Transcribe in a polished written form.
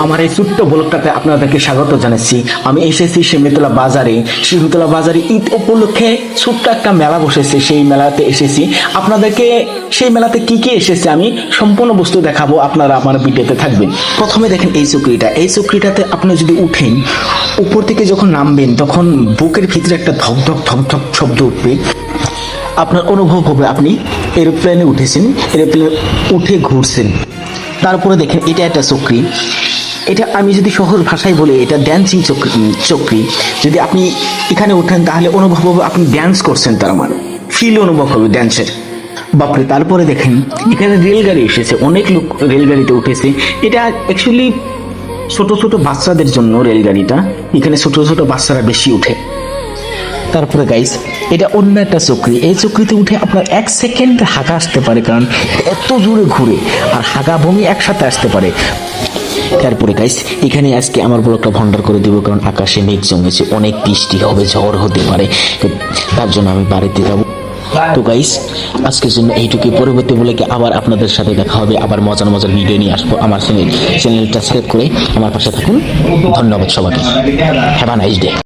আমার এই ছোট্ট ব্লগটাতে আপনাদেরকে স্বাগত জানাচ্ছি। আমি এসেছি শিমুলতলা বাজারে। শিমুলতলা বাজারে ঈদ উপলক্ষে ছোট্ট একটা মেলা বসেছে, সেই মেলাতে এসেছি। আপনাদেরকে সেই মেলাতে কি কি এসেছে আমি সম্পূর্ণ বস্তু দেখাবো, আপনারা আমার ভিডিওতে থাকবেন। প্রথমে দেখেন এই চকরিটা, এই চকরিটাতে আপনি যদি উঠেন, উপর থেকে যখন নামবেন তখন বুকের ভিতরে একটা ধক ধক ধক ধক শব্দ উঠবে। আপনার অনুভব হবে আপনি এরোপ্লেনে উঠেছেন, এরোপ্লেনে উঠে ঘুরছেন। তারপরে দেখেন এটা একটা চকরি, এটা আমি যদি সহজ ভাষায় বলি এটা ড্যান্সিং চকরি। যদি আপনি এখানে ওঠেন তাহলে অনুভব হবে আপনি ড্যান্স করছেন, তার মানে ফিল অনুভব হবে ড্যান্সের। বাপরে, তারপরে দেখেন এখানে রেলগাড়ি এসেছে, অনেক লোক রেলগাড়িতে উঠেছে। এটা অ্যাকচুয়ালি ছোট ছোট বাচ্চাদের জন্য রেলগাড়িটা, এখানে ছোট ছোট বাচ্চারা বেশি উঠে। তারপরে গাইস এটা অন্য একটা চকরি, এই চকরিতে উঠে আপনার 1 সেকেন্ড হাঁকা আসতে পারে, কারণ এত জোরে ঘুরে আর হাঁকা বমি একসাথে আসতে পারে। তারপরে গাইস এখানে আজকে আমার ব্লগটা ভন্ডার করে দেবো, কারণ আকাশে মেঘ জমেছে, অনেক বৃষ্টি হবে, ঝড় হতে পারে, তার জন্য আমি বাড়িতে যাবো। তো গাইস আজকের জন্য এইটুকুই। পরবর্তী ব্লগে আবার আপনাদের সাথে দেখা হবে, আবার মজার মজার ভিডিও নিয়ে আসবো। আমার চ্যানেলটা সাবস্ক্রাইব করে আমার পাশে থাকুন। ধন্যবাদ সবাইকে। Have a nice day.